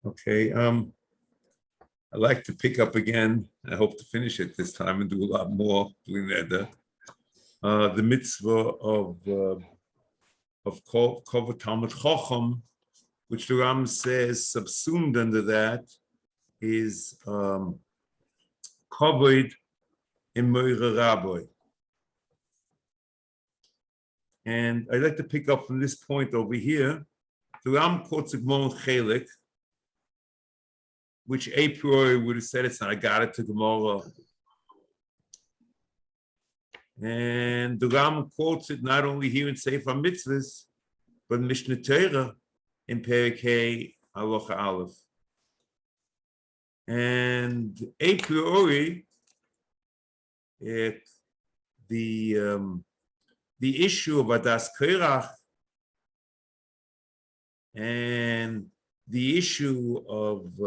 Okay, I'd like to pick up again. I hope to finish it this time and do a lot more doing that. The mitzvah of kavod Talmud Chacham, which the Ram says subsumed under that is kavod in Moira Rabbi. And I'd like to pick up from this point over here. The Ram quotes a Gemara Chelik, which a priori would have said it's not. I got it to Gemara. And the Ram quotes it not only here in Sefer HaMitzvos, but in Mishnah Torah in Perek Halacha Aleph. And a priori, the issue of Adas Korach and the issue of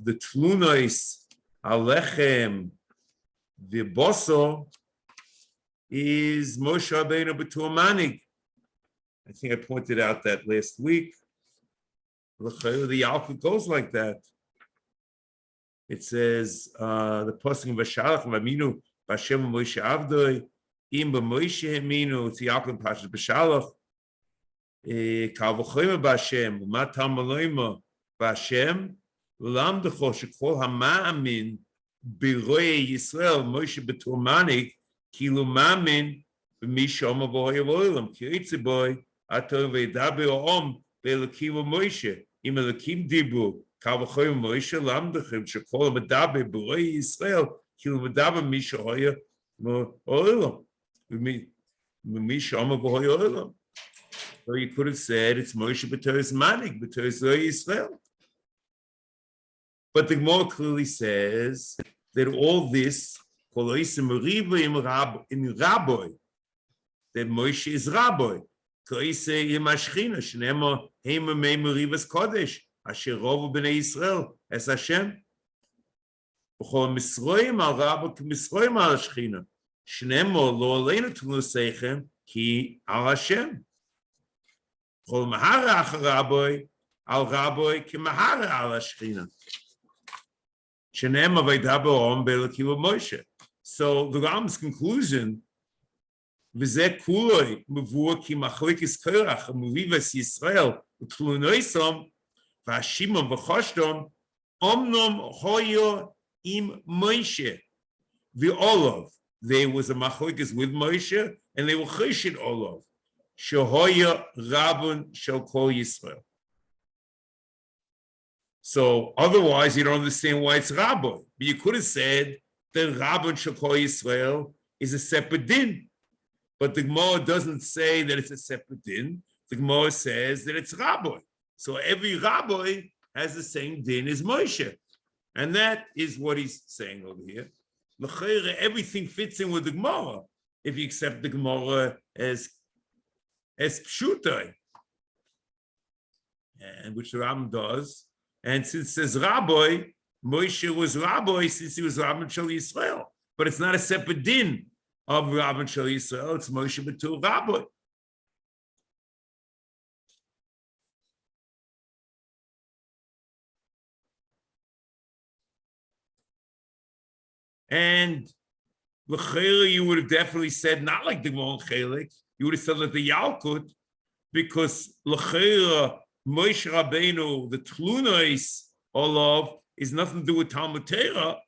the Tlunos Alechem V'Boso is Moshe Rabbeinu B'Tur Manig. I think I pointed out that last week. The Yalkut goes like that. It says the pasuk of Vashalach V'Aminu B'Hashem Moshe Avdoi Im B'Moshe Heminu. It's the Yalkut Pashat B'Shalach. Kal v'choyma b'Hashem, u'matam aloyma b'Hashem, u'lamdecho shekol ha'ma'amin b'roye Yisrael, Moshe B'Tur Manig, kilu ma'amin b'mi shoma v'hoya v'olam, ki yitzi boy, ato v'edaber ha'om b'elokim v'Moshe, im elokim dibru, kal v'choyma Moshe, lamdechem shekol ha'medaber b'roye Yisrael, kilu medaber mi shoya v'olam, b'mi shoma v'hoya v'olam. So you could have said it's Moshe B'Tor's Manig, B'Tor's Yisrael. But the Gemara clearly says that all this, in Rabbi, that Moshe is Rabbi. Koise im Ashchina, Shnema Heima Mei Merivas Kodesh, Asher Rovу B'nei Yisrael, Es Hashem. B'chol Misroim al Rabbi, Misroim al Ashchina, Shnema Lo Aleinu Tlunosechem, Ki al Hashem. So the Ram's conclusion there was a machlokes with Moshe and they were cheshit olav. Shehoya Rabban shall call Yisrael. So otherwise, you don't understand why it's Rabbi. But you could have said that Rabban shall call Yisrael is a separate din. But the Gemara doesn't say that it's a separate din. The Gemara says that it's Rabbi. So every Rabbi has the same din as Moshe. And that is what he's saying over here. Everything fits in with the Gemara if you accept the Gemara as pshutai, and which the Ram does. And since it says Rabbi, Moshe was Rabbi since he was Rabban Shel Yisrael. But it's not a separate din of Rabban Shel Yisrael. It's Moshe B'Tur Rabbi. And l'chera, you would have definitely said not like the Gemara Chelik. You would have said like the Yalkut, because l'chera Moshe Rabbeinu, the Tlunos olav, is nothing to do with Talmud Torah,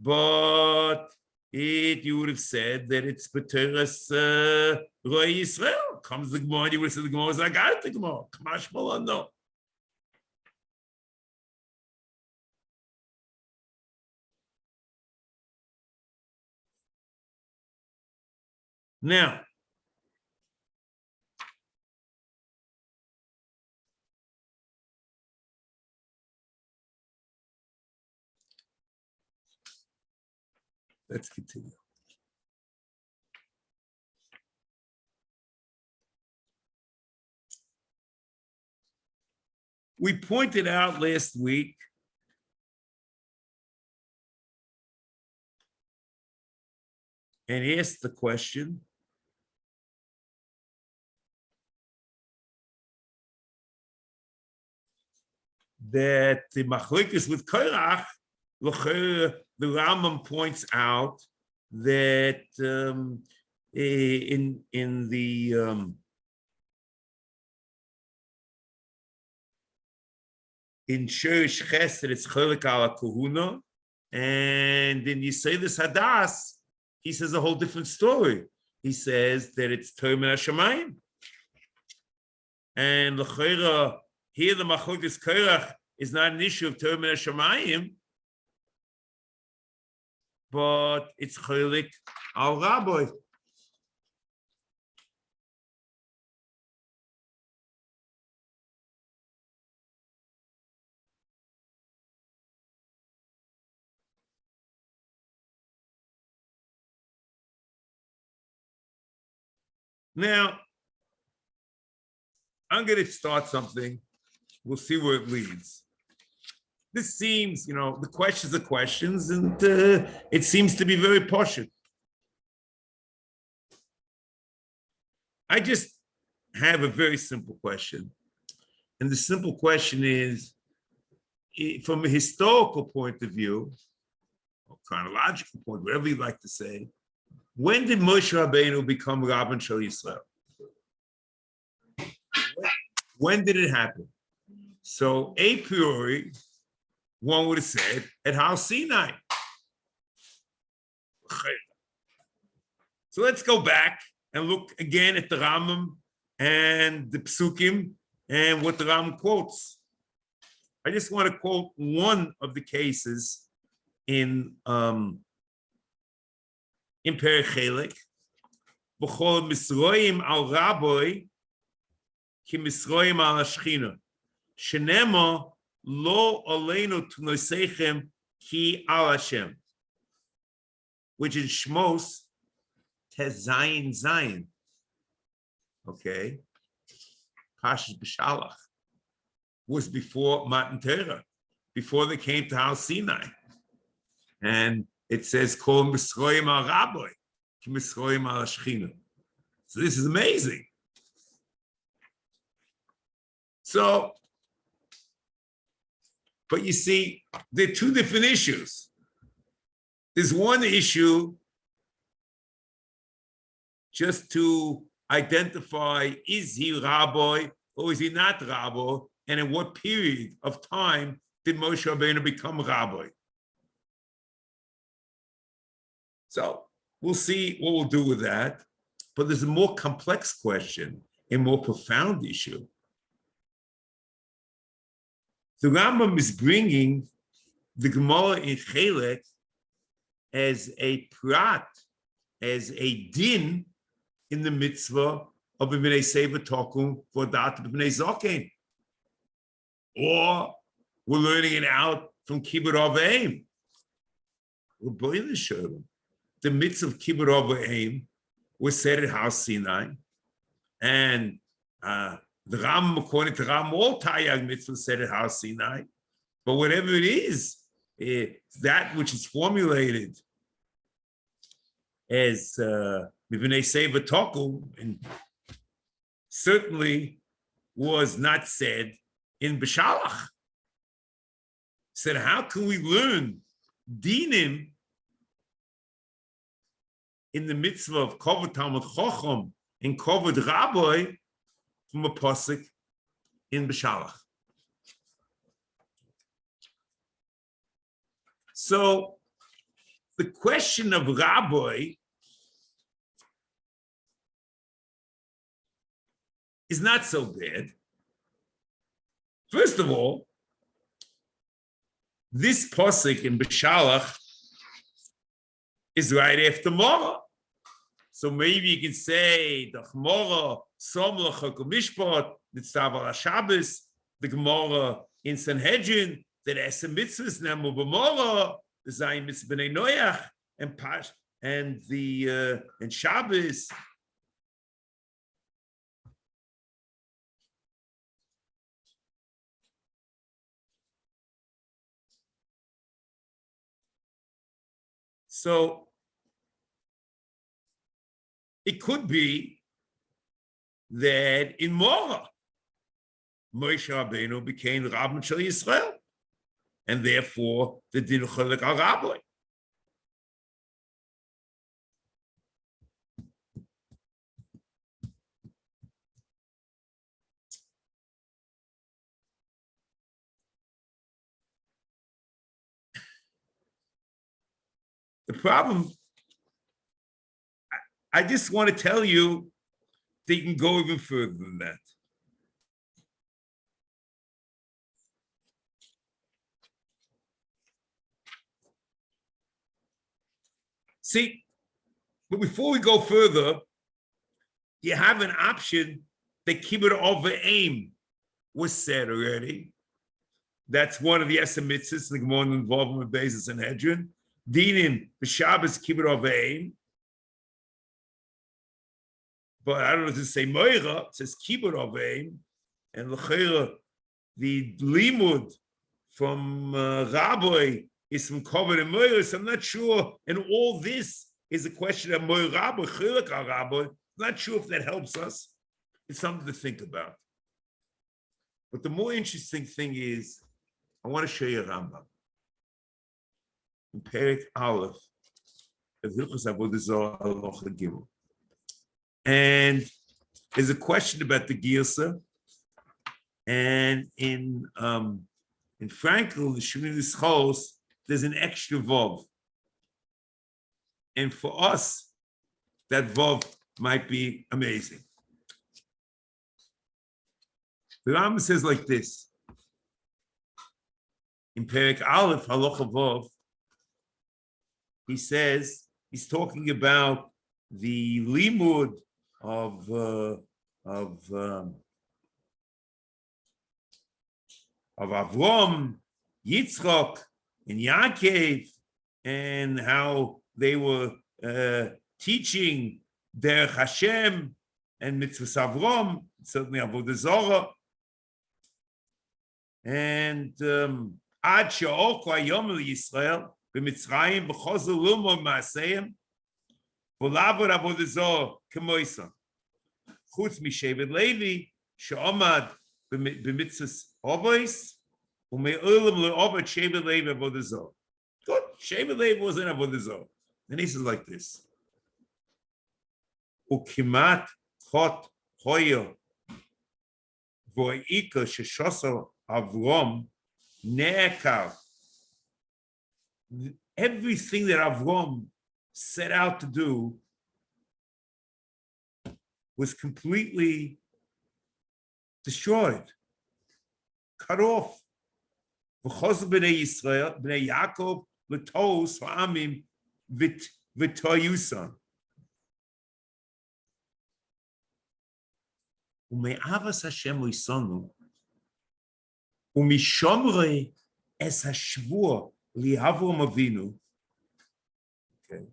but you would have said that it's B'Toras Roy Yisrael. Comes the Gemara, you would have said the Gemara is I got it, the Gemara. Kamash Malon, no. Now, let's continue. We pointed out last week and asked the question, that the machlokes with Korach, the Rambam points out that in the in Shurish Chesed, it's Cholek ala Kahuna, and in Yisraelis Hadas, he says a whole different story. He says that it's Termin HaShamayim. And L'chayra, here the Machlokes Korach is not an issue of Termin HaShamayim, but it's Cholek al Rabbi. Now, I'm going to start something. We'll see where it leads. This seems, the questions are questions, and it seems to be very posh. I just have a very simple question. And the simple question is, from a historical point of view, or chronological point, whatever you'd like to say, when did Moshe Rabbeinu become Rabban Shel Yisrael? When did it happen? So a priori, one would have said at Har Sinai. So let's go back and look again at the Rambam and the Psukim and what the Rambam quotes. I just want to quote one of the cases in Perek Chelek. V'chol Misroim al Rabbi ki Misroim al Ashchina. Shenema lo aleinu tunosechem ki al Hashem. Which in Shmos Tez Zayin Zayin. Okay. Pashas B'Shalach was before Matan Torah, before they came to Har Sinai. And it says, Kol Misroim al Rabbi, ki Misroim al Ashchina. So this is amazing. So, but you see, there are two different issues. There's one issue just to identify, is he Rabbi or is he not Rabbi? And in what period of time did Moshe Rabbeinu become Rabbi? So we'll see what we'll do with that. But there's a more complex question, a more profound issue. The Rambam is bringing the Gemara in Chelek as a prat, as a din in the mitzvah of b'nei Sefer Tokum for dat b'nei Zoken. Or we're learning it out from Kibud Avim. We're believing the mitzvah of Kibud Avim was said at Har Sinai, and the Ram, according to Ram, all Taryag mitzvah said at Har Sinai. But whatever it is, that which is formulated as B'nei Sefer Tokum, and certainly was not said in B'Shalach. Said, how can we learn dinim in the mitzvah of Kavod Talmud Chacham and Kavod Rabbi from a pasuk in B'Shalach? So the question of Rabbi is not so bad. First of all, this pasuk in B'Shalach is right after Morah. So maybe you can say the Gemara Somla Chok Mishpat Nitzav al Shabbos, the Gemara in Sanhedrin that Aseh mitzvahs nemu b'Morah, the Zayin mitzvah b'nei Noach, and Pash and the and Shabbos. So it could be that in Morah Moshe Rabbeinu became Rabbin Shel Yisrael, and therefore the din cholek al Rabbi. The problem, I just want to tell you that you can go even further than that. See, but before we go further, you have an option that kibbud over aim was said already. That's one of the HaMitzvos, the Gemara involved with Beis and Hedron. Dinim, the Shabbos kibbud over aim. But I don't know if to say Moira, it says kibbud over aim. And the limud from Rabbi is from kavod and Moira, so I'm not sure. And all this is a question of Moira Rabbi, Chilek al Rabbi. Not sure if that helps us. It's something to think about. But the more interesting thing is, I want to show you a Rambam. In Perek Aleph, of Hilchos Avodah Zarah Halacha Gimel. And there's a question about the Girsa. And in Frankel, the Shemini Schos, there's an extra Vav. And for us, that Vav might be amazing. The Rambam says like this. In Perek Aleph, Halacha Vav, he says, he's talking about the limud of Avram, Yitzchak, and Yaakov, and how they were teaching Derech Hashem and Mitzvos Avram, certainly Avodah Zarah, and Ad she'orku hayom Yisrael b'Mitzrayim b'chozu l'umod ma'aseihem v'lavod Avodah Zarah k'moisa chutz mishevet Levi she'omad b'mitzvos avos u'me'olam le'ovad shevet Levi Avodah Zarah. Good, shevet Levi was in Avodah Zarah. And he says like this: Ukimat chot hoyo v'oika sheshosar Avram ne'ekar. Everything that Avram set out to do was completely destroyed, cut off. V'chos b'nei Yisrael, b'nei Yaakov, l'tos ha'amim v'toyusan. U'me'avas Hashem l'isonu, u'mishomrei es hashvur li'Avram Avinu. Okay,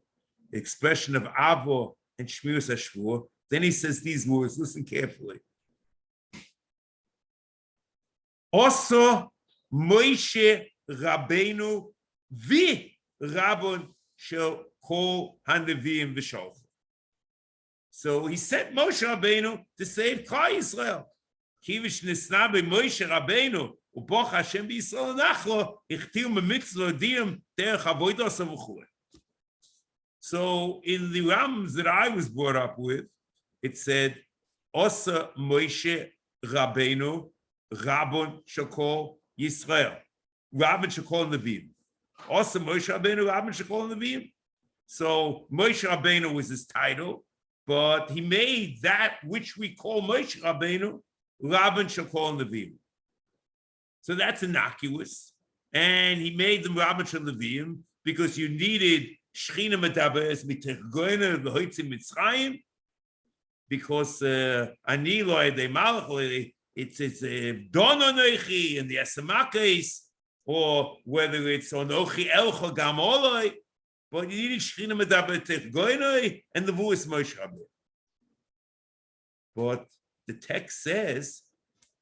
the expression of Avo and Shmiras Hashvur. Then he says these words. Listen carefully. Also, Moshe Rabbeinu vi Rabbon shel kol hanevim v'sholchim. So he sent Moshe Rabbeinu to save Klal Yisrael. Kivish nisna b'Moshe Rabbeinu u'boch Hashem b'Yisrael nachlo ichtiu memitzvah diyam derech avodos v'chulei. So in the Rams that I was brought up with, it said, Osa Moshe Rabbeinu Rabbon Shekol Yisrael. Rabbon Shekol Nevim. Osa Moshe Rabbeinu Rabbon Shekol Nevim. So Moshe Rabbeinu was his title, but he made that which we call Moshe Rabbeinu Rabbon Shekol Nevim. So that's innocuous. And he made them Rabbon Shekol Nevim because you needed Shechina Medaberes Mitergoyna V'hoitzim Mitzrayim, because Ani Lo Yedei Malach, it's Don Onochi and the Asamakis, or whether it's Onochi Elcha Gam Oloi, but you needed Shechina Medaberes Mitergoyna and the Vuas Moshe Rabbeinu. But the text says,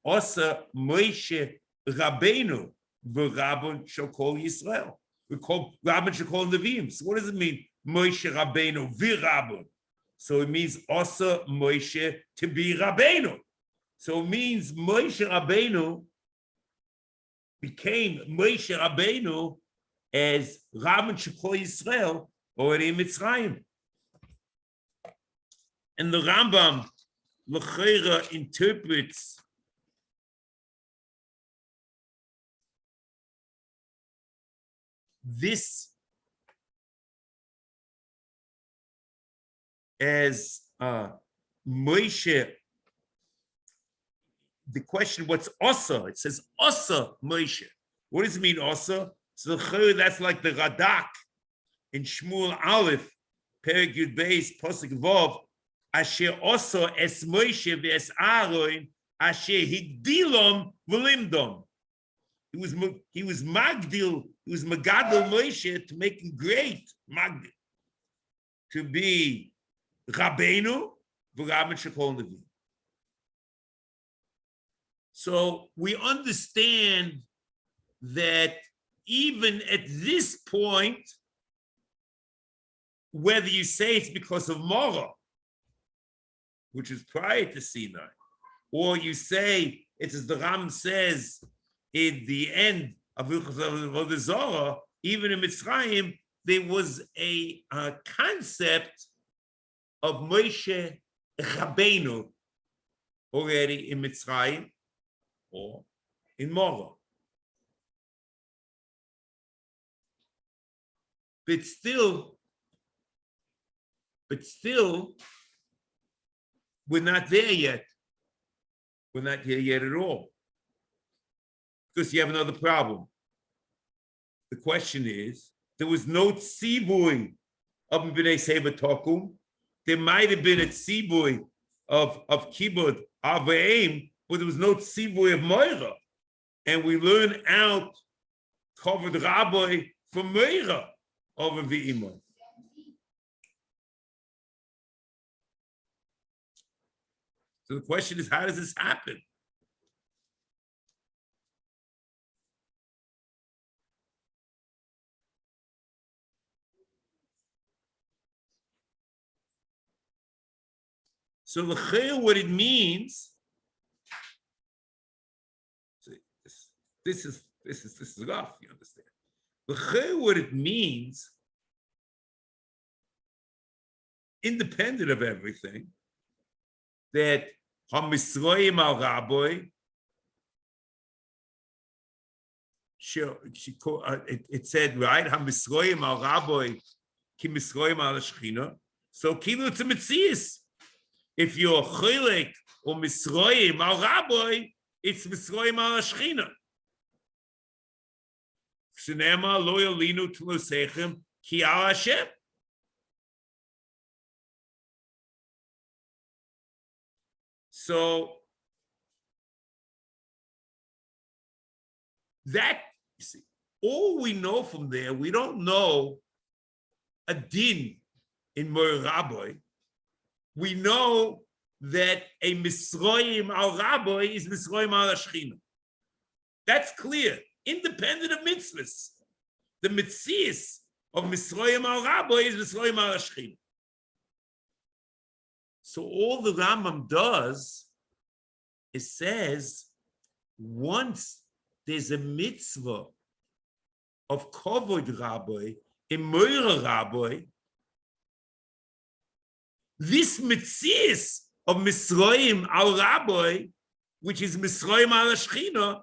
Osa Moshe Rabbeinu V'Rabbon Shekol Yisrael. We call Rabbon Shekol Nevim. So what does it mean? Moshe Rabbeinu v'Rabbon. So it means also Moshe to be Rabbeinu. So it means Moshe Rabbeinu became Moshe Rabbeinu as Rabban Shekol Yisrael already in Mitzrayim. And the Rambam L'Cheira interprets this as Moshe. The question, what's Aseh? It says Aseh Moshe. What does it mean, Aseh? So that's like the Radak in Shmuel Aleph, Perek Yud Beis, Pasuk Vav, Asher Aseh es Moshe v'es Aaron, Asher higdilom v'limdom. He was Magdil, he was Magadol Moshe to make him great, Magdil, to be Rabbeinu v'Rabban Shekol Levi. So we understand that even at this point, whether you say it's because of Morah, which is prior to Sinai, or you say it's as the Ram says in the end of the Zohar, even in Mitzrayim, there was a concept of Moshe Rabbeinu already in Mitzrayim or in Morah. But still, we're not there yet. We're not here yet at all. Because you have another problem. The question is, there was no tzivui of B'nai Sefer Tokum. There might have been a tzivui of kibud, aveim, but there was no tzivui of moira. And we learn out kavod rabbi from moira over v'imah. So the question is, how does this happen? So l'chayr, what it means, this is rough, you understand. L'chayr, what it means, independent of everything, that HaMitzvos al Rabbi, it said, right? HaMitzvos al Rabbi, ki Mitzvos al Shechina. So kilu it's a mitzias. If you're chilek or Mitzvos al Rabbi, it's Mitzvos al Shechina. Shenema lo yalinu t'losechem ki al Hashem. So that, you see, all we know from there, we don't know a din in Moreh Rabbi. We know that a Misroim al Rabbi is Misroim al Shechina. That's clear, independent of mitzvahs. The mitzias of Misroim al Rabbi is Misroim al Shechina. So all the Rambam does is says, once there's a mitzvah of kavod rabbi in Moreh Rabbi, this mitzias of Misroim al Rabbi, which is Misroim al Shechina,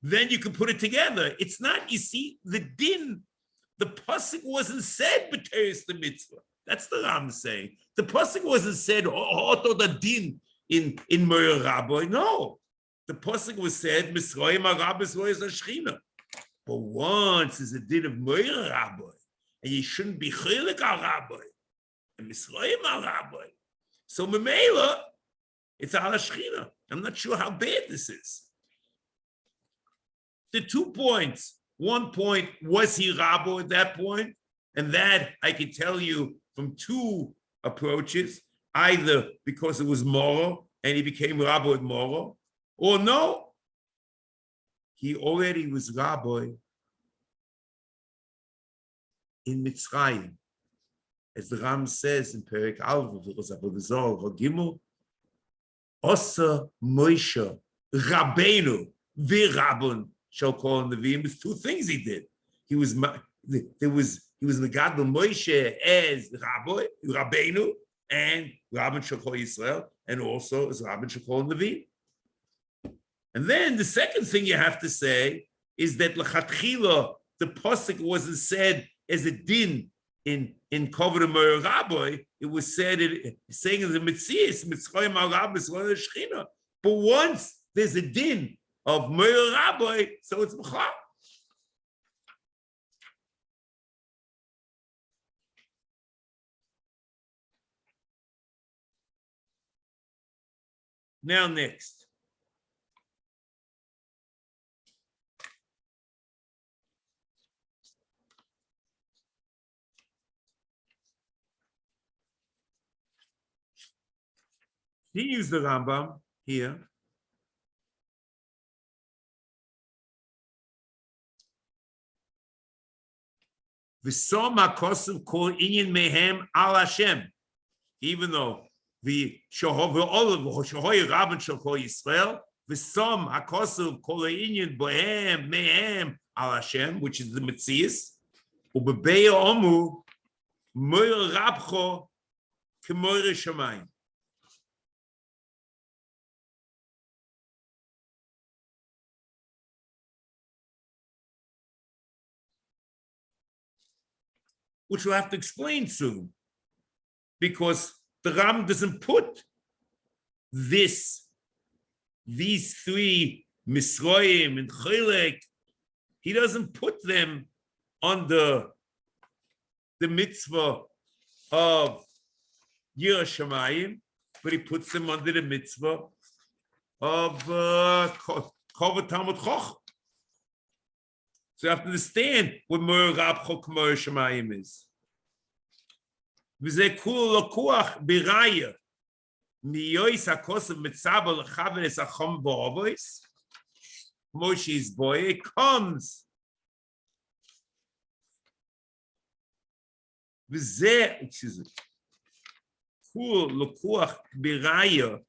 then you can put it together. It's not, you see, the din, the pasuk wasn't said b'teres the mitzvah. That's the Ram saying. The pasuk wasn't said, "Oto the din in Moreh Rabbi." No, the pasuk was said, "Misroim al Rabbi Misroim al Shechina." But once there's a din of Moreh Rabbi, and you shouldn't be chilek al Rabbi and Misroim al Rabbi, so Memela, it's al Shechina. I'm not sure how bad this is. The 2 points. One point, was he Rabbi at that point? And that I can tell you from 2 approaches, either because it was Morah and he became Rabbi at Morah, or no, he already was Rabbi in Mitzrayim. As the Ram says in Perek Aleph of the Zohar Gimel, Aseh Moshe Rabbeinu v'Rabban shall call Nevi'im. There's two things he did. He was Megadol Moshe as Rabbeinu, and Rabban shall call Yisrael, and also as Rabban shall call Nevi'im. And then the second thing you have to say is that L'chatchila, the pasuk wasn't said as a din in Kavod Umar Rabbi. It was said saying in the Metzias, Mitzrayim Rabbi Shechina. But once there's a din of Umar Rabbi, so it's Mechal. Now next. He used the Rambam here. V'som ha'kosuv kol inyan mehem al Hashem. Even though the Shohoy Rabban shall call Yisrael, v'som ha'kosuv kol inyan bohem mehem al Hashem, which is the Metzias, u'bebeya omu moir rabcho k'moir shamayim. Which we'll have to explain soon, because the Ram doesn't put these three Misroim and Chelek, he doesn't put them under the mitzvah of Yirah Shamayim, but he puts them under the mitzvah of Kavod Talmud Chacham. So you have to understand what Moir Rabcho K'moir Shamayim is. V'zeh kul lokuach b'raya miyois hakosav mitzaba l'chaveres hachom ba'avois. Moshe's boy comes. V'zeh, excuse me, kul lokuach b'raya.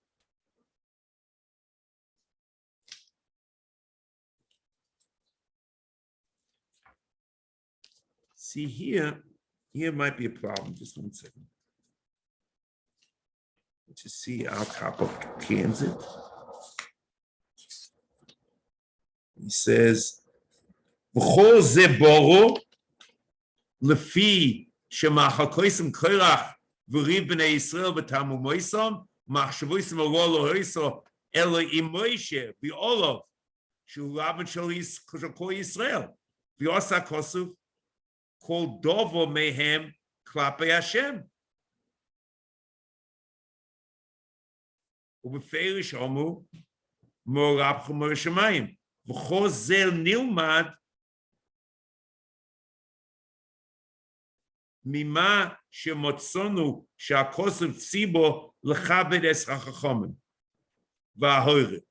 See here might be a problem. Just 1 second. Let's just see our top of Kansas. He says, "V'chol ze boro lefi shemachakoisem korach v'riv b'nei Yisrael v'tamu moisam machshavoisem arolo hoiso elo imoishe v'olov shu rabban shal kol Yisrael v'osa kosuv called Dovo Mehem Klape Hashem. Ubeferish Omu Morab Chumor Shemayim. V'chozel Nilmad Mima Shemotzonu Sha'kosev Tzibo L'chabed Es Chachachomim V'ahoire.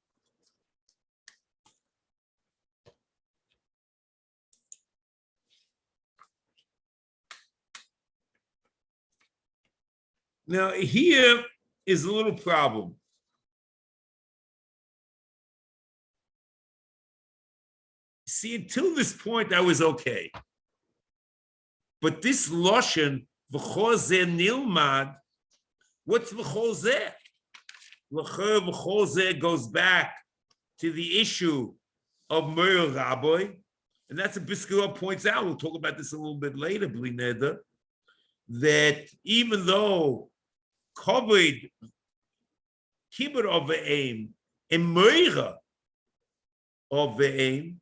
Now, here is a little problem. See, until this point, I was okay. But this Loshen, v'chozeh nilmad, what's v'chozeh? V'chozeh goes back to the issue of Moir Rabbi, and that's what Biskura points out. We'll talk about this a little bit later, Bli Neder, that even though Kavod, Kibud of the aim, and Moira of the aim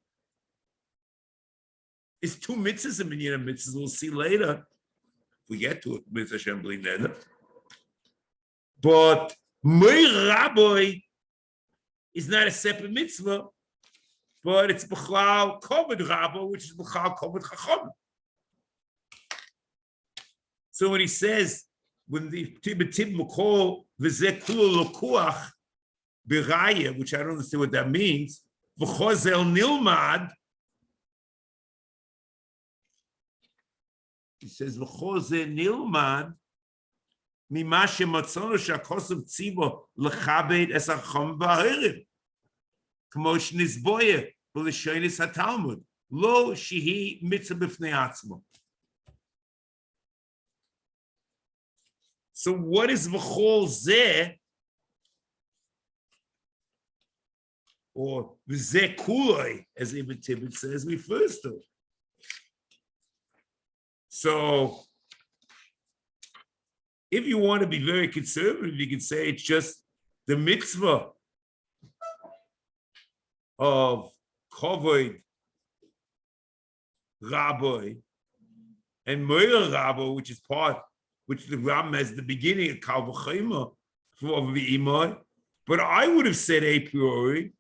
is two mitzvahs and minyan mitzvahs. We'll see later. If we get to it, mitzvah Hashem bli neder. But Moira Rabbi is not a separate mitzvah, but it's B'chlal Kavod Rabbi, which is B'chlal Kavod Chacham. So when he says, when the Tib Mukol V'zeh Kula Lokuach B'raya, which I don't understand what that means, V'chozel Nilmad, he says V'chozel Nilmad ממה שמצאנו שהכוסף ציבו לכבד את החכמים והאחרים, כמו שנסבויה בלשונות התלמוד, לא שהיא מצווה בפני עצמו. So what is v'chol zeh, or v'zeh kuloi, as Ibn Tibbet says, refers to? So if you want to be very conservative, you can say it's just the mitzvah of kavod rabbi and moira rabbi, which is part, which the Ram has the beginning of Kal V'Chema for the Imai. But I would have said a priori,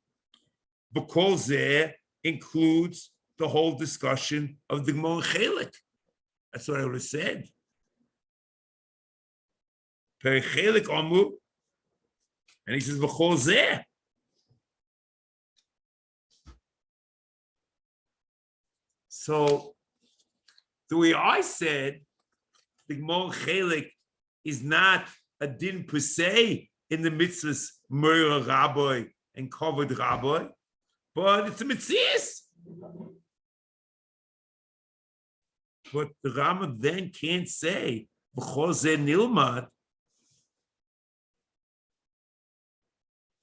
because there includes the whole discussion of the Gemara Chelik. That's what I would have said. Perichelik Amu, and he says V'chol Zeh. So the way I said, the Gemara Chelik is not a din per se in the mitzvahs Moira Rabbi and Kavod Rabbi, but it's a mitzvahs. But the Rama then can't say V'chol Zeh Nilmad.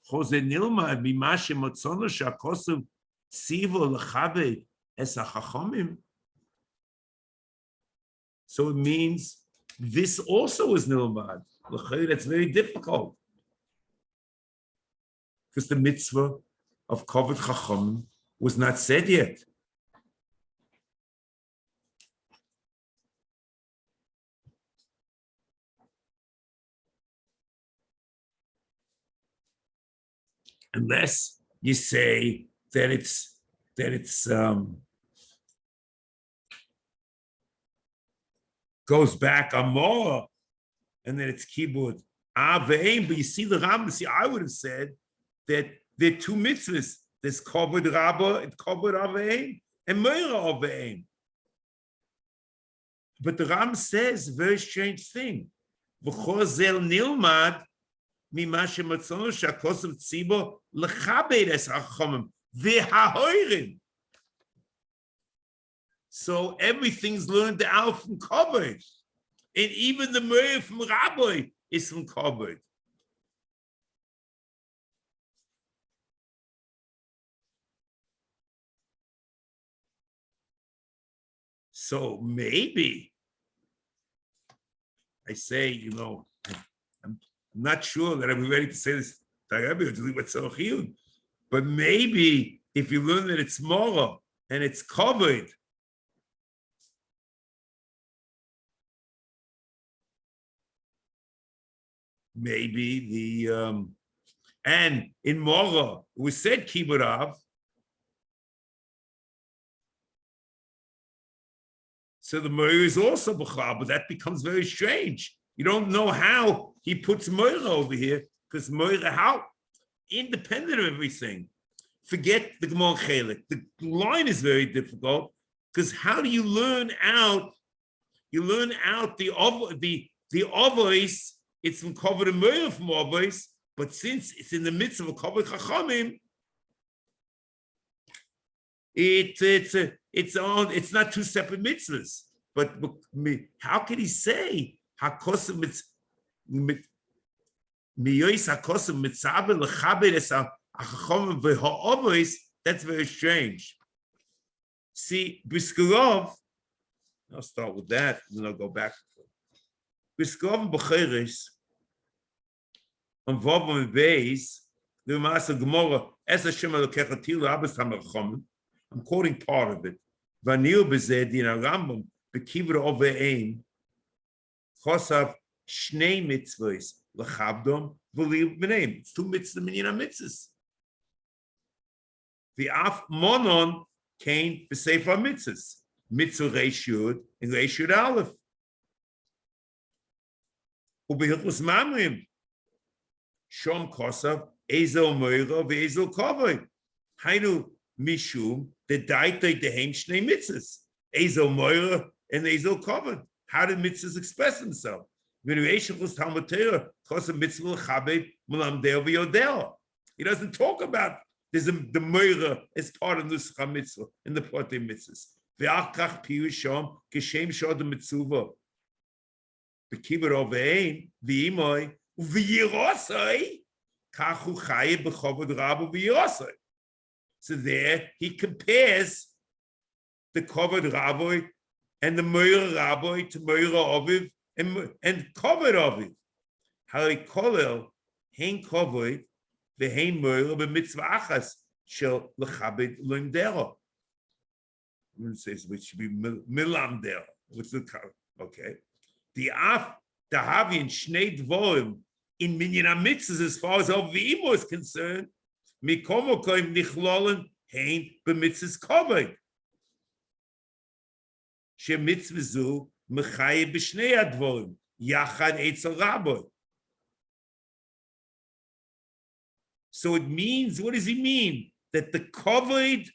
V'chol Zeh Nilmad mima shemotzonu she'hakosav tzivo lechabed es hachachamim. So it means this also is nilmad. That's very difficult. Because the mitzvah of kavod chacham was not said yet. Unless you say that it's goes back on more, and then it's kibud. But you see the Rambam. See, I would have said that there are two mitzvahs. There's kavod rabba and kavod aveim and meira aveim. But the Rambam says a very strange thing. V'chol zel nilmad mima shematzonu she'hakosav tzibo lechabed es hachachamim v'hahoirim. So everything's learned out from kavod, and even the meira from Rabbi is from kavod. So maybe I say, I'm not sure that I'm ready to say this, but maybe if you learn that it's morah and it's kavod, maybe the and in morah we said kiburav. So the Moira is also B'chal, but that becomes very strange. You don't know how he puts Moira over here, because Moira, how independent of everything. Forget the Gemara Chelik. The line is very difficult, because how do you learn out? You learn out the Ovois, it's from Kavod and Moira from Ovois, but since it's in the midst of a Kavod Chachamim, it's not two separate mitzvahs. But how can he say hakosav miyois hakosav mitzaber lechabed es hachachomim v'ha'ovois? That's very strange. See, Briskerov, I'll start with that, and then I'll go back. Briskerov and Becheres on Vorvum and Beis, the Master Gemara es Hashem Elokecha tilu abes hamachomim. I'm quoting part of it. Vanil bezeh din Rambam bekivra oveim chosav shnei mitzvos lechabdom v'liv b'neim. It's two mitzvahs minyan mitzvahs. V'af monon came b'sefer mitzvahs. Mitzvah reish yud and reish yud aleph. U'behilchus mamrim shom chosav ezel moira v'ezel kavod. Hainu mishum the daitay dehem shnei mitzvahs, ezel moira and ezel kavod. How did mitzvahs express themselves? He doesn't talk about there's the Morah as part of this HaMitzvah in the Protei Mitzvahs. Ve'achkach piyusham kishem shodem mitzvah. Bekibur ovein v'imoy v'yirosai kachu chaye b'chovod rabu v'yirosai. So there he compares the kavod rabbi and the Morah rabbi to Morah aviv and kavod aviv. Hari kolel hein kavod v'hein Morah b'mitzvah achas shel lechabed loimdero. It says which should be milamdero. What's the okay? The havin shnei dvorim in minyan mitzvahs as far as Avimo is concerned. Mikomokoim nichlolen hein b'mitzvahs kavod. Shemitzvah mechaye b'shnei advorim yachad etzel rabbi. So it means, what does he mean? That the kavod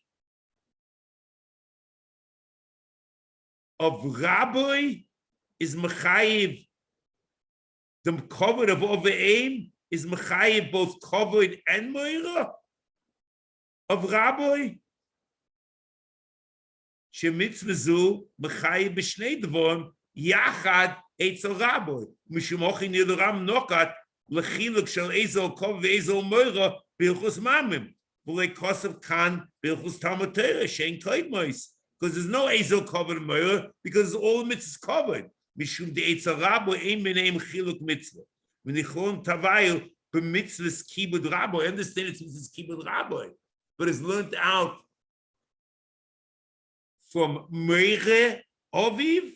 of rabbi is mechayev. The kavod of Oveim is mechayev both kavod and Morah of rabbi. Shemitzvah mechayev b'shnei dvorim yachad etzel rabbi. Mishumochin yidoram nokat lechiluk shel ezel kavod ve'ezel Morah b'ilchus mamim. V'lei kosav kan b'ilchus Talmud Torah shein koidmos. Because there's no ezel kavod Morah because all the mitzvahs covered. Mishum de etzel rabbi ein meneim chiluk mitzvah. V'nichon tavayil b'mitzvahs kibud rabbi. I understand it's mitzvahs kibud rabbi, but it's learned out from Morah aviv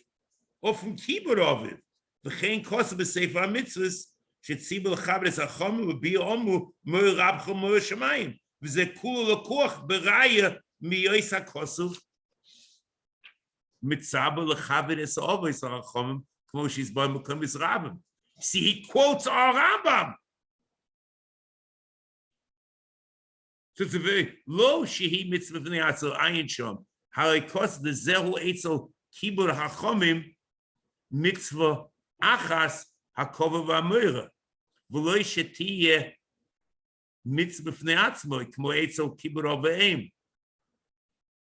or from kibud aviv. V'chein kosav b'sefer HaMitzvos shetzibur lechabed es hachomim v'bi omu Morah rabcha Morah shemayim. V'zeh kulu lekoach b'raya miyois hakosav mitzabur lechabed es avos hachomim kmo she's by Mekom Yisrabim. See, he quotes our Rambam. So it's a very low shehi mitzvah v'nei atzel ayin shom. Harikos the zehu etzel kibur hachomim mitzvah achas hakova v'amora v'lo shetiye mitzvah v'nei atzmo kmo etzel kibur oveim.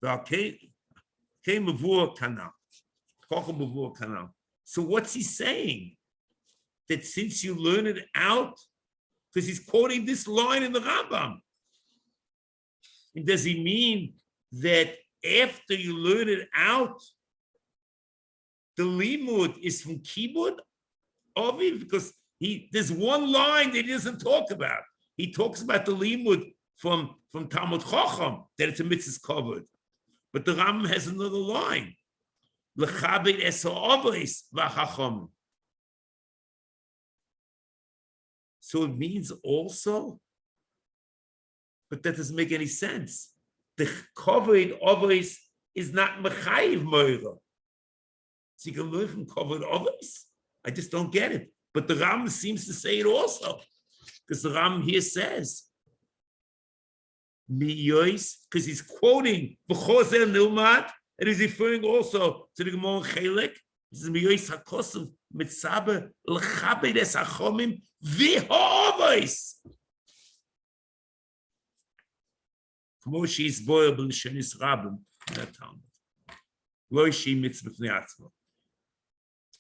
V'alkei mavur kanal. Kochel mavur kanal. So what's he saying? That since you learn it out, because he's quoting this line in the Rambam. And does he mean that after you learn it out, the limud is from kibud aviv? Because there's one line that he doesn't talk about. He talks about the limud from Talmud Chacham, that it's a mitzvah's covered. But the Rambam has another line. Lechabed es ha'avos v'chacham. So it means also, but that doesn't make any sense. The kavod avos is not mechayiv Morah. So you can learn from kavod avos? I just don't get it. But the Ram seems to say it also. Because the Ram here says, because he's quoting v'chozer nilmat, and he's referring also to the Gemara Chelek. This is miyois hakosav mitzaber lechabed es hachomim v'ha'avos. Kmo she's boil b'lishonis rabim that Talmud. Lo she mitzvah v'nei atzmo.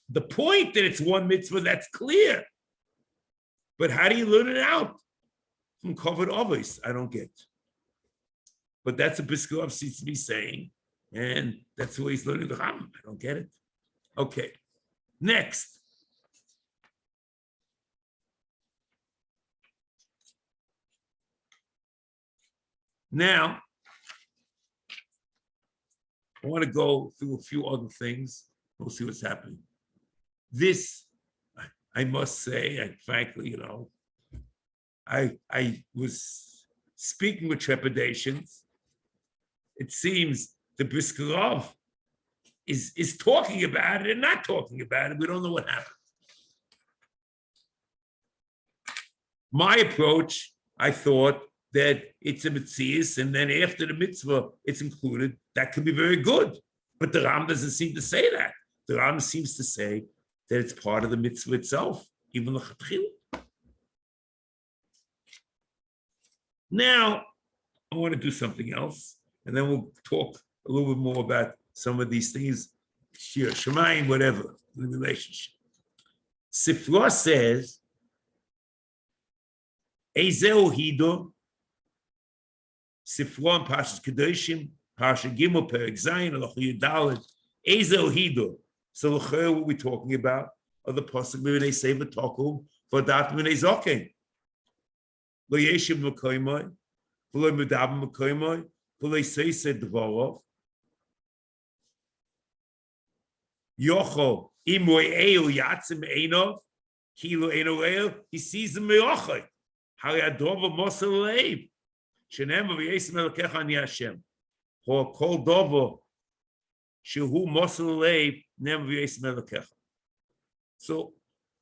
The point that it's one mitzvah, that's clear. But how do you learn it out? From kavod avos, I don't get. But that's what Piskov seems to be saying, and that's the way he's learning the Rambam. I don't get it. Okay, next. Now, I want to go through a few other things. We'll see what's happening. This, I must say, frankly, I was speaking with trepidations. It seems the Briskerov is talking about it and not talking about it. We don't know what happened. My approach, I thought that it's a mitzvah, and then after the mitzvah, it's included. That could be very good. But the Ram doesn't seem to say that. The Ram seems to say that it's part of the mitzvah itself, even the chatchil. Now, I want to do something else, and then we'll talk a little bit more about some of these things, Shiur, Shemayim, whatever, the relationship. Sefer says, Ezeu Hido, Sefer and Parshas Kedoshim, Parsha Gimel, Perek Zayin, Aloch Yudalet, Ezeu Hido. So what we're talking about are the pasuk where they say v'tokum for dat when they zoken. Lo yeshiv m'koymai, v'lo medab m'koymai, v'lo seiseh dvorov. Yocho imoy eil yatzim einov, kilo eino eil, he sees him me'ochai. Hari adova mosel leiv. Shenem v'yesim elokecha ani Hashem. Ho kol dovo shehu mosel leiv, nem v'yesim elokecha. So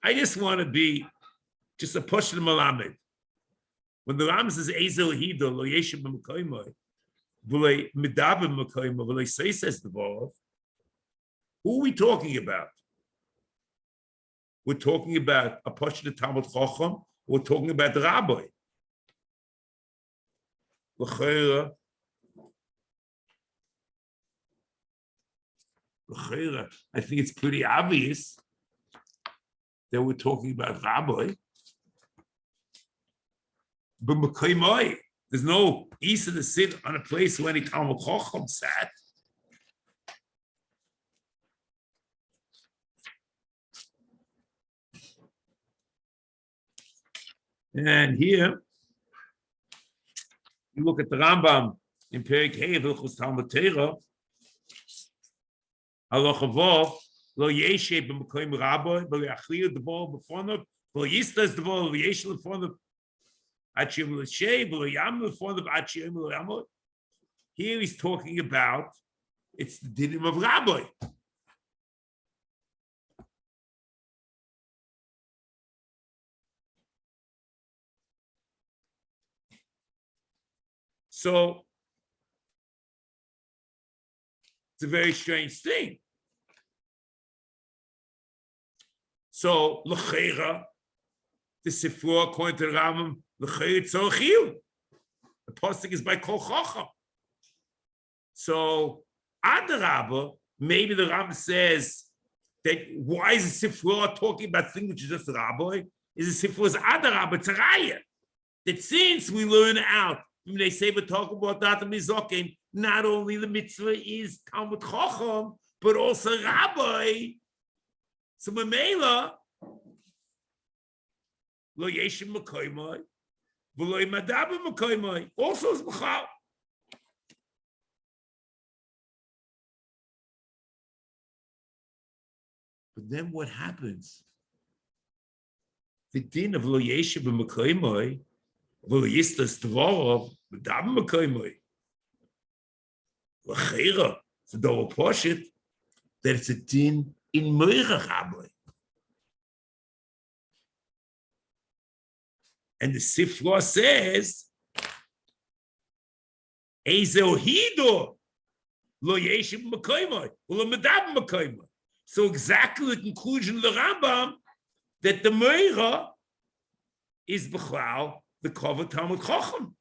I just want to be just a push the malamed. When the Ram says Ezel Hido lo yeshim b'mekoymai, v'lei medab b'mekoymai, v'lei seiseh dvorov, who are we talking about? We're talking about a push the Talmud Chacham. We're talking about the Rabbi. L'cheira, I think it's pretty obvious that we're talking about Rabbi. But Mekoymai, there's no Isa to sit on a place where any Talmud Chacham sat. And here, you look at the Rambam in Perek Hey, Hilchos Talmud Torah, Halacha Vav, Lo yeshe b'mekoym rabbi, lo yachlir d'vor b'fonav, lo yistas d'vor, lo yesh l'fonav, ad sheyom l'shei, lo yam l'fonav, ad sheyom l'yamot. Here he's talking about, it's the dinim of rabbi. So, it's a very strange thing. So, l'cheira, the Sefer, according to the Rambam, l'cheira tzorech chiyuv. The pasuk is by kol chacham. So, adarabba, maybe the Rambam says that why is the Sefer talking about things which is just a rabbi? Is the Sefer's adarabba, it's a raya. That since we learn out, when they say we talk about that mizokin, not only the mitzvah is Talmud Chacham, but also rabbi. So Mamela, lo yeshim m'koymai, v'lo imadab m'koymai, also is b'chal. But then what happens? The din of lo yeshim m'koymai, v'lo yistas dvorov, medab m'koymai. L'cheira, it's a double portion, that it's a din in Moira Rabbi. And the Sefer says, Ezeu Hido, lo yeshim m'koymai, lo medab m'koymai. So exactly the conclusion of the Rambam, that the Moira is b'chlal, the kavod Talmud Chacham.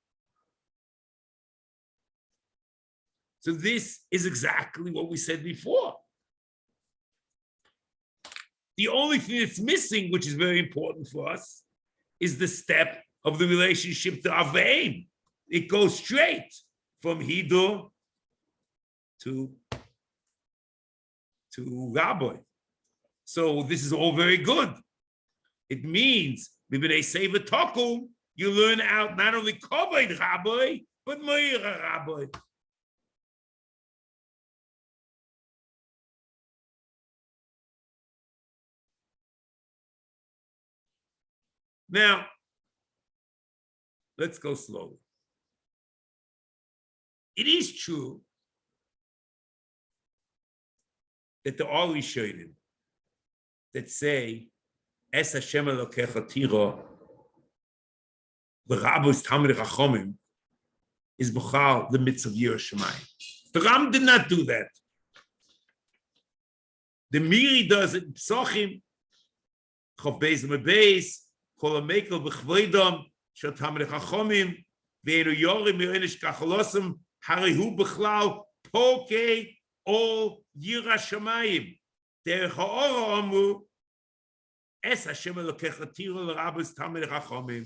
So this is exactly what we said before. The only thing that's missing, which is very important for us, is the step of the relationship to Avein. It goes straight from Hido to Rabbi. So this is all very good. It means, B'nei Sefer Tokum, you learn out not only Kavod Rabbi, but Moira Rabbi. Now, let's go slowly. It is true that there are Rishonim that say, Es Hashem Elokecha Tira, the Rabbi's Talmid Chachomim, is B'chal the mitzvah of Yerushalayim. The Ram did not do that. The Miri does it in Psochim, Chof Beis Mebeis, Kol HaMekel B'Chvoidom, Shel Talmidei Chachomim, Ve'enu Yorim Yoinish Kacholosim, Harihu B'Chlal, Pokei Ol Yira Shamayim. Derech Ha'ora Amru, Es Hashem Elokecha Tiro L'Rabbos Talmidei Chachomim.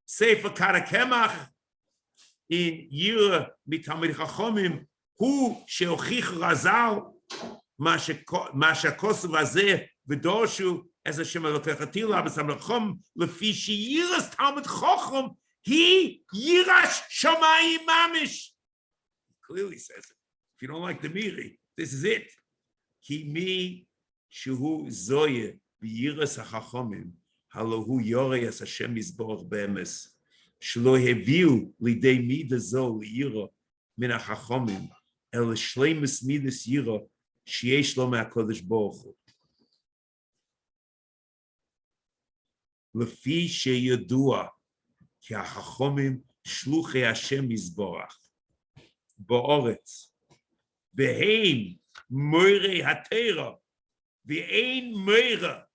Sefer Karakemach, in Yira Mitamid Chachomim, Hu Sheochich Razal, Mashakos Vazeh, V'Dorshu, as Hashem Elokecha Tiro L'Rabbos Talmidei Chachomim, Lefi Sheyiras Talmid Chacham, He Yirash Shamayim Mamish. Clearly says it. If you don't like the Miri, this is it. Ki mi shehu zoye b'yiras hachachomim halahu yorei as Hashem yizborach be'emes shelo heviu lidei mida zo liyira min hachachomim el shleimus midas yira sheyesh lo me'akodesh baruch hu lefi sheyadua ki hachachomim shluchei Hashem yizborach ba'oretz ve'heim moirei hatera ve'ein moira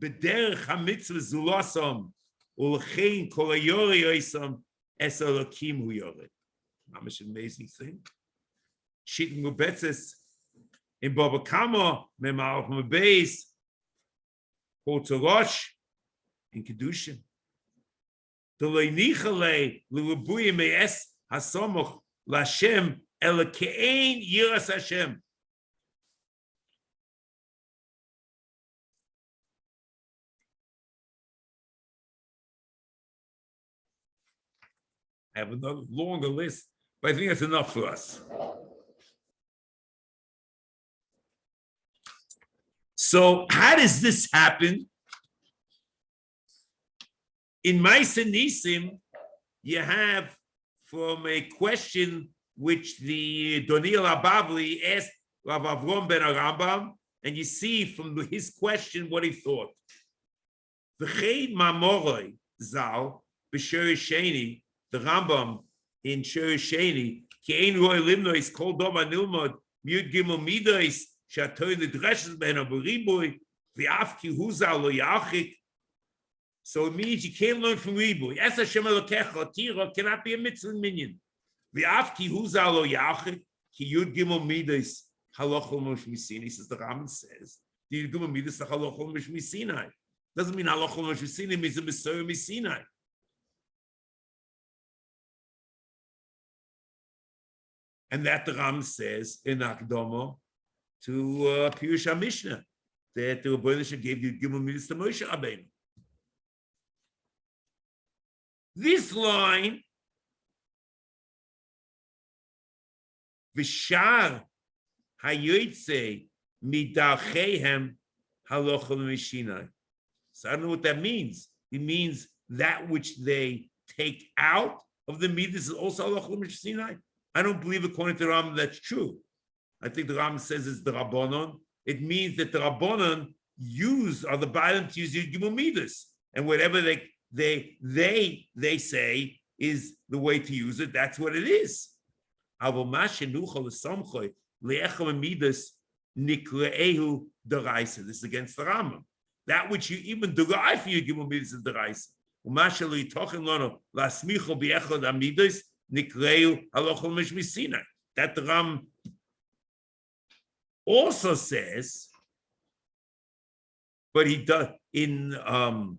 b'derech HaMitzvos zulasam u'lechein kol hayore yoisam es elokim hu yore. Mamish amazing thing. Shitting ubetzes in Baba Kama me'malach me'beis Rosh in Kedushin. D'loi nichalei l'rubuye me'es hasomoch l'Hashem Elokein Yiras Hashem. I have another longer list, but I think that's enough for us. So, how does this happen? In Ma'aseh Nisim, you have from a question which the Doniel Abavli asked Rav Avrom ben Arambam, and you see from his question what he thought. V'chein mamoroi zal b'Shir Sheni, the Rambam in Shir Sheni, ki ein roi limnois kol doma nilmod miyud gimel midois shatoy nidreshes beno b'riboy v'af ki huzal lo yachik. So it means you can't learn from riboy. Es Hashem Elokecha Tira cannot be a mitzvah minion. V'af ki huzal lo yachik ki yud gimel midois halachol mosh misinai. Says the Rambam says the yud gimel midois halachol mosh misinai. Doesn't mean halachol mosh misinai means a Messiah misinai. And that the Ram says in Akdama to Pirush HaMishnah that the Rebbeinu gave you Gimel Midas to Moshe Rabbeinu. This line, V'shar hayotzei midarcheihem halocha l'mishinai. So I don't know what that means. It means that which they take out of the midas is also halocha l'mishinai. I don't believe according to the Rambam that's true. I think the Rambam says it's the Rabbanon. It means that the Rabbanon are the Baalim to use the Gimel Midas, and whatever they say is the way to use it. That's what it is. This is against the Rambam. That which you even derive for your Gimel Midas is the Raisa. That the Ram also says, but he does in the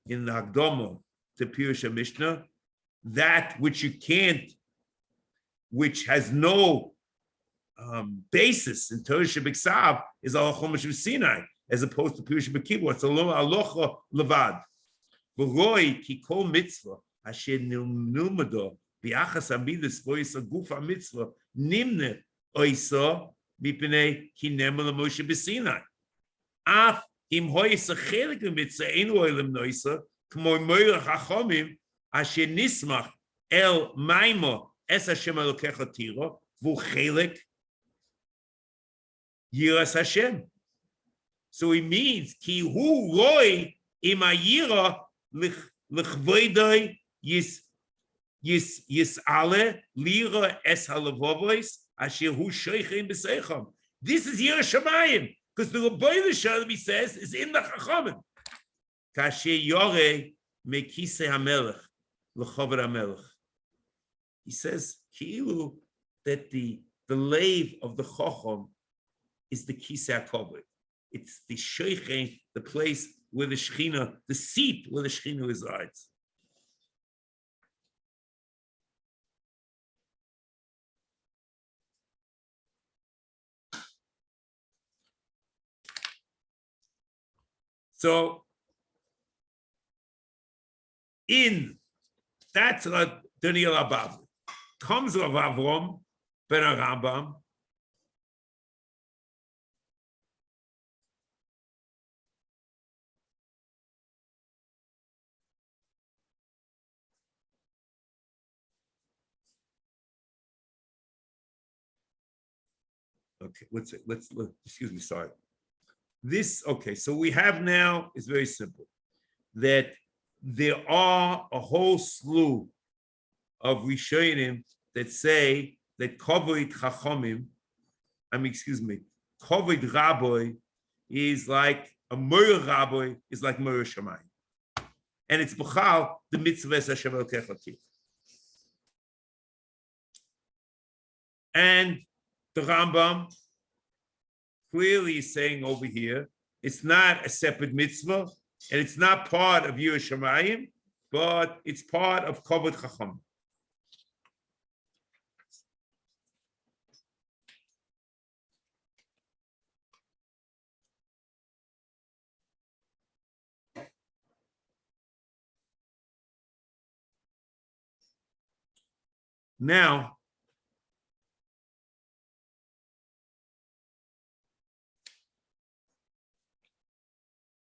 Hakdama to Pirush HaMishnah, that which you can't, which has no basis in Torah Shebiksav is Halacha Mishmi as opposed to Pirush HaMikibur. It's a Halacha Levad. V'roi ki kol mitzvah asher nilmado biachas hamidas vo'is aguf hamitzvah nimne oisa mipnei ki nemer leMoshe b'Sinai. Af im ho'isa chelik mitzvah einu oilem noisa k'mo moira chachomim asher nismach el maimo es Hashem Elokecha tiro v'u chelik yiras Hashem. So it means ki hu roi im ayira l'chvoidoi yis'ale lira es halavovois asher hu shoichem b'seicham. This is Yira Shamayim. Because the Rebbeinu Shalom, he says, is in the Chachamim. Kasher Yoreh mekisei hamelech l'choved hamelech. He says, Ki'ilu, that the lave of the Chacham is the kisei hakavod. It's the sheichen, the place where the Shechina, the seat where the Shechina resides. So, that's what Daniel Abab comes Rav Avram ben Rambam. Okay, let's look. Excuse me, sorry. This, okay, so we have now is very simple, that there are a whole slew of Rishonim that say that kavod chachamim, kavod rabbi is like a morah rabbi is like morah shamayim, and it's b'chal the mitzvahs Hashem Elokecha. And the Rambam clearly is saying over here, it's not a separate mitzvah, and it's not part of Yiras Shamayim, but it's part of Kavod Chacham. Now,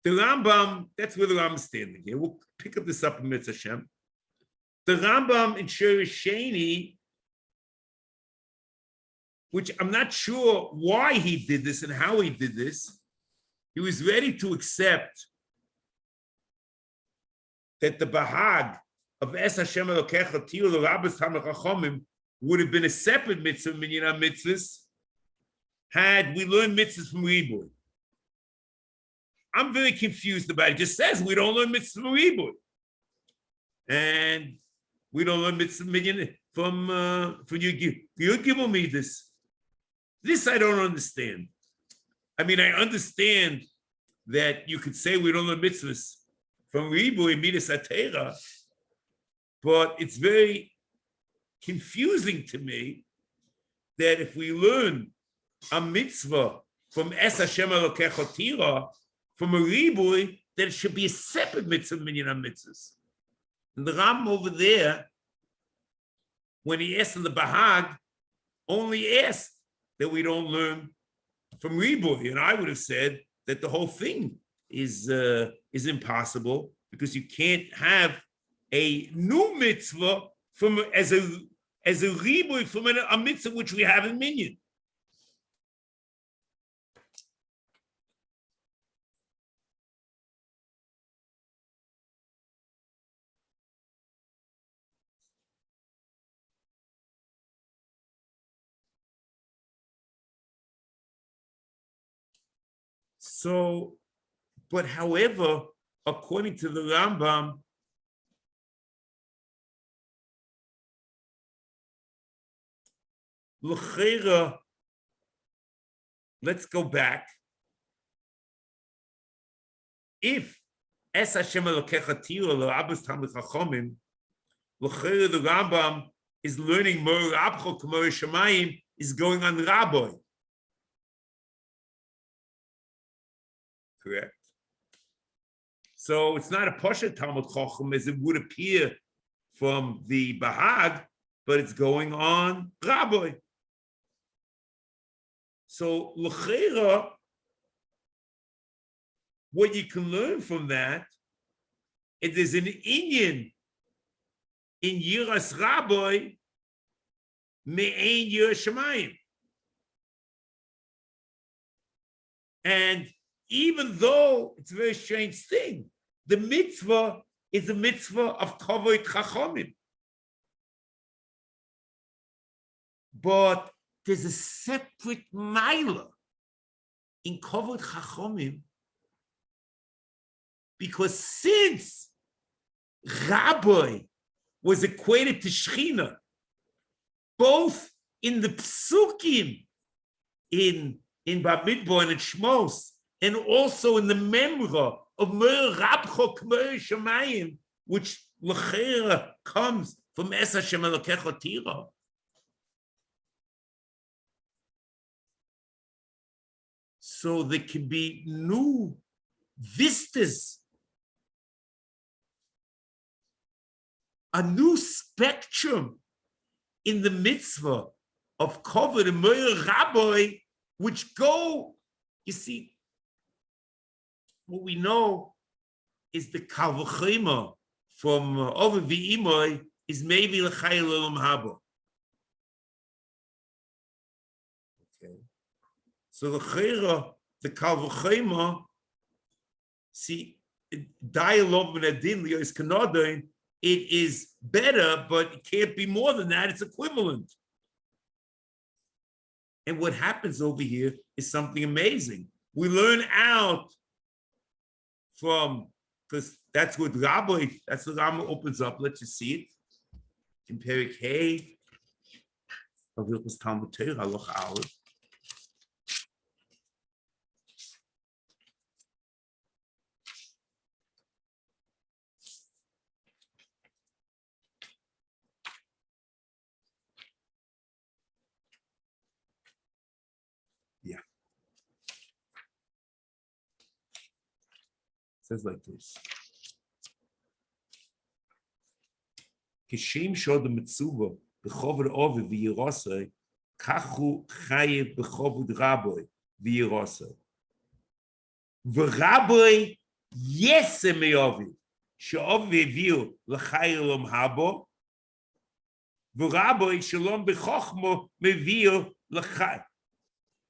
the Rambam, that's where the Rambam is standing here. We'll pick up this up in Mitzvah Hashem. The Rambam in Shiur Sheni, which I'm not sure why he did this and how he did this, he was ready to accept that the Bahag of Es Hashem Elokecha Tiyu L'Rabbos Tamar Chachomim would have been a separate mitzvah, minyan mitzvahs, had we learned mitzvahs from Ribui. I'm very confused about it. It just says we don't learn mitzvahs from Ribui. And we don't learn mitzvahs minyan from Yud Gimel Midas. This I don't understand. I mean, I understand that you could say we don't learn mitzvahs from Ribui Midas Atera, but it's very confusing to me that if we learn a mitzvah from Es Hashem Elokecha Tira, from a Ribui, that it should be a separate mitzvah minyan mitzvahs. And the Rambam over there, when he asked in the Bahag, only asked that we don't learn from Ribui. And I would have said that the whole thing is impossible, because you can't have a new mitzvah from as a Ribui from a mitzvah which we have in minyan. So, but however, according to the Rambam, l'cheira, let's go back. If Es Hashem Elokecha Tira L'Rabbos Tamar Chachomim, l'cheira the Rambam is learning Morah Rabcho K'Morah Shamayim is going on Rabbi. Correct. So it's not a Pasha Talmud Chacham as it would appear from the Bahag, but it's going on Rabbi. So l'cheira, what you can learn from that, it is an inyan in Yiras Rabbi me'ein Yiras Shamayim. And even though it's a very strange thing, the mitzvah is a mitzvah of kavod chachamim. But there's a separate milah in kavod chachomim, because since Rabbi was equated to Shechina, both in the psukim, in Bamidbar and in Shmos, and also in the memra of Meir Rabcho K'Meir Shemayim, which l'chera comes from Es Hashem Elokecha Tira. So there can be new vistas, a new spectrum in the mitzvah of kavod and Meir Rabbi, which go, you see, what we know is the kal v'chema from over v'imoy is maybe l'chayil olam haba. Okay, so the kal v'chema, see, dialogue with adin liyos kanadain, it is better, but it can't be more than that. It's equivalent. And what happens over here is something amazing. We learn out from, because that's what Rabbi, that's what Rama opens up. Let's just see it. In Perik Hey, of Hilchos Talmud Torah, Halacha Aleph. Says like this. Kishem shod mitzvah b'chovod ovi v'yirosei kachu chayev b'chovod rabbi v'yirosei v'rabbi yesem me'ovi she'ovi v'yu l'chayil olam habo v'rabbi shalom b'chochmo me'viu l'chayil,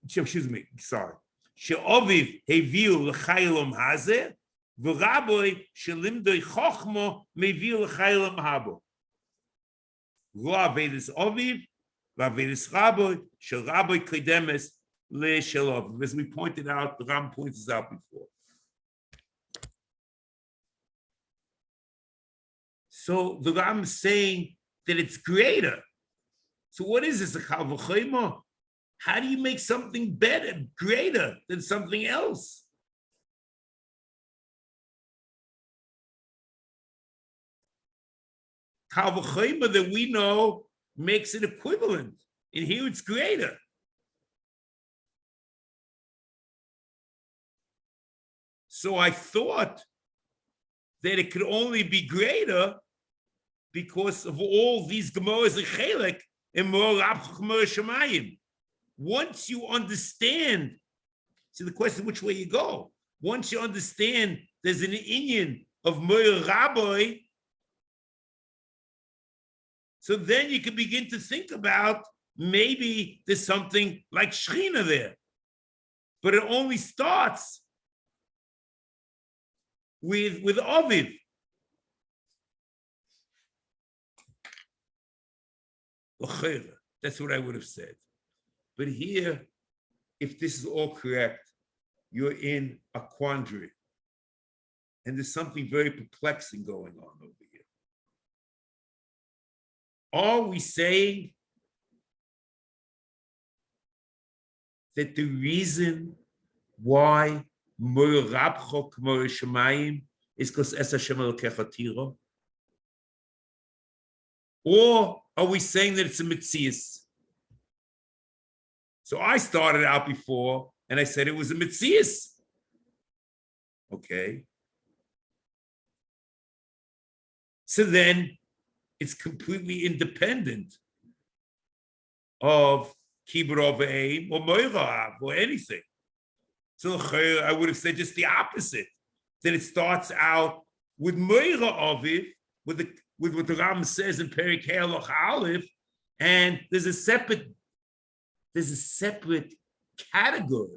excuse me, sorry, she'ovi heviu l'chayil olam hazeh v'rabbi shelimdoi chochmo me'viu l'chayil olam habo. Lo avedis oviv, v'avedis rabbi, shel rabbi kredemes le shel oviv. As we pointed out, the Ram points this out before. So the Ram is saying that it's greater. So what is this, a kal v'chema? How do you make something better, greater than something else? Kal v'chema that we know makes it equivalent. And here it's greater. So I thought that it could only be greater because of all these Gemaras and Chelek and more Rabcho Shemayim. Once you understand, see the question which way you go. Once you understand there's an inyan of Meir Rabbi, so then you can begin to think about maybe there's something like Shechina there. But it only starts with Oviv. That's what I would have said. But here, if this is all correct, you're in a quandary. And there's something very perplexing going on over here. Are we saying that the reason why Meir Rabcho K'Meir Shemayim is because Es Hashem Elokecha Tira? Or are we saying that it's a Metzias? So I started out before and I said it was a Metzias. Okay. So then it's completely independent of Kibur Oveim or Moirav or anything. So I would have said just the opposite, that it starts out with Moira Oviv, with what the Ram says in Perik Haloch Aleph, and there's a separate category,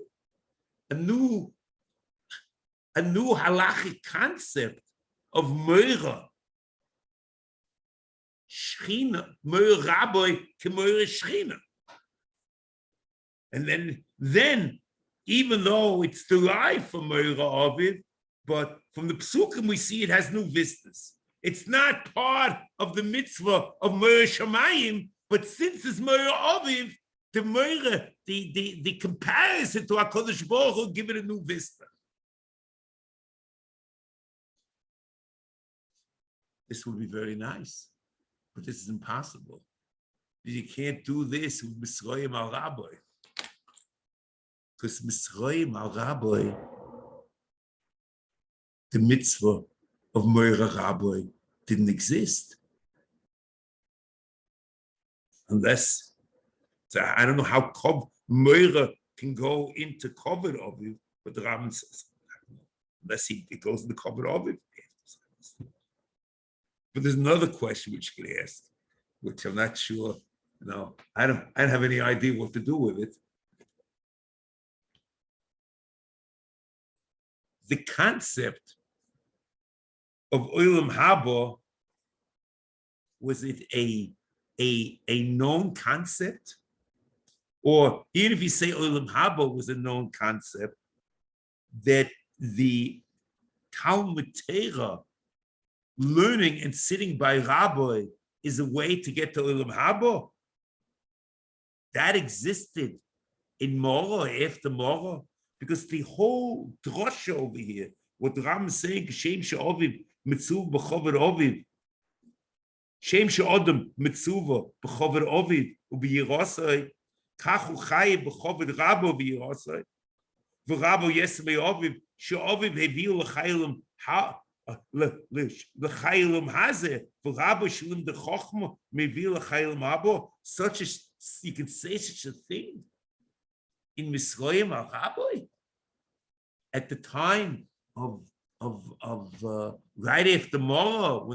a new halachic concept of Moira. Shechina, Meir Rabbi, K'Meir Shechina. And then even though it's derived from Moreh Aviv, but from the Psukim we see it has new vistas. It's not part of the mitzvah of Moreh Shamayim, but since it's Moreh Aviv, the Moreh, the comparison to HaKadosh Baruch Hu give it a new vista. This would be very nice, but this is impossible. You can't do this with Misroim al Rabbi. Because Misroim al Rabbi, the mitzvah of Moreh Rabbi didn't exist. Unless, so I don't know how Moreh can go into kavod Aviv, but the Rambam says, unless it goes into kavod Aviv. But there's another question which you could ask, which I'm not sure. No, I don't have any idea what to do with it. The concept of Olam Haba, was it a known concept? Or even if you say Olam Haba was a known concept, that the Talmud Torah learning and sitting by Rabbi is a way to get to Olam Haba? That existed in Moreh, after Moreh, because the whole drasha over here, what the Ram is saying, Shem she'aviv mitzuva b'chavod aviv, Shem she'adam mitzuva b'chavod aviv u'b'yirasai, kach hu chayiv b'chavod Rabbo b'yirasai, v'Rabbo yesmei aviv she'aviv heviu l'chayilim l'chayilim hazeh, v'Rabbo shlim d'chochma meviu l'chayilim habo. Such a, you can say such a thing in Misroim al Rabbi at the time of right after Moreh,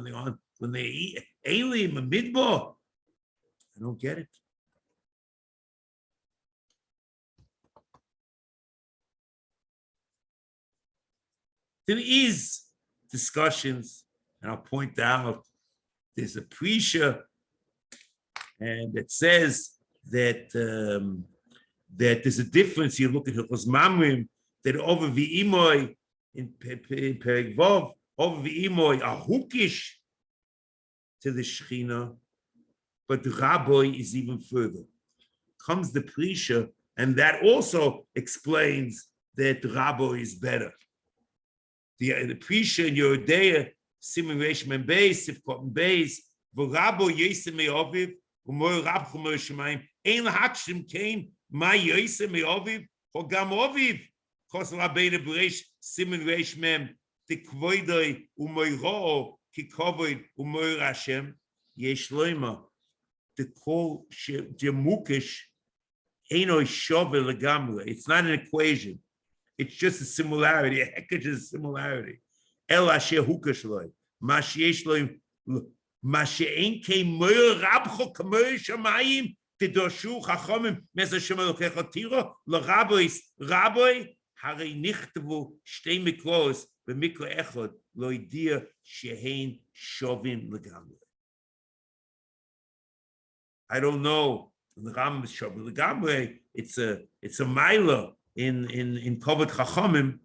when they eat Elim and Midbar. I don't get it. There is discussions, and I'll point out there's a Prisha, and it says that that there's a difference. You look at Hilchos Mamrim, that over v'imoy in Perek Vav, over v'imoy are hukish to the Shechina, but the Rabbi is even further. Comes the Prisha, and that also explains that the Rabbi is better. The Prisha in Yehuda, Siman Reish Mem Beis, Sifkot and Beis, v'Rabbo Yosem Me'aviv, v'Moreh Rabcho Moreh Shamayim, Ein Hakshim Kain, Ma Yosem Me'aviv, Hogam Aviv, Kos Rabbeinu Bereish, Siman Reish Mem, the Kvoidoi u'Moira'o, ki Kavod u'Moir Hashem, Yesh Loima, the Kol Shemukish, Eino Shove Legamre. It's not an equation. It's just a similarity. A heckage is a similarity. El Asher Hukash Loi, Ma Sheyesh Loim, Ma She'en Kei Moir Rabcho K'Moir Shamayim, Tidoshu Chachomim, Mesa Shem Elokecha Tiro, L'Rabbi, Rabbi, Harei Nichtavu, Shtei Mikros, B'Mikro Echod, Lo Idia Shehein Shovim Legamre. I don't know. The Ram is Shovim Legamre. It's a milah in Kavod Chachamim.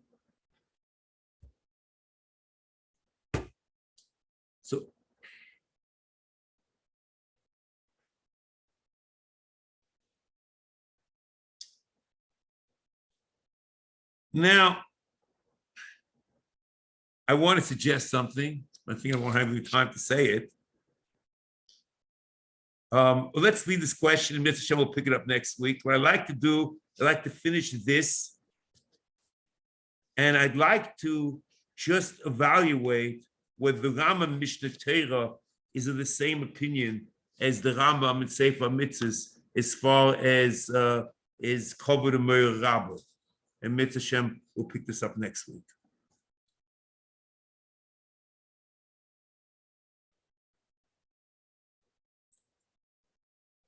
So now I want to suggest something. I think I won't have any time to say it. Let's leave this question, and Mr. Hashem will pick it up next week. What I like to do, I like to finish this, and I'd like to just evaluate whether the Rambam Mishnah Torah is of the same opinion as the Rambam in Sefer HaMitzvos as far as kavod and Moreh Rabbo. And Mr. Hashem will pick this up next week.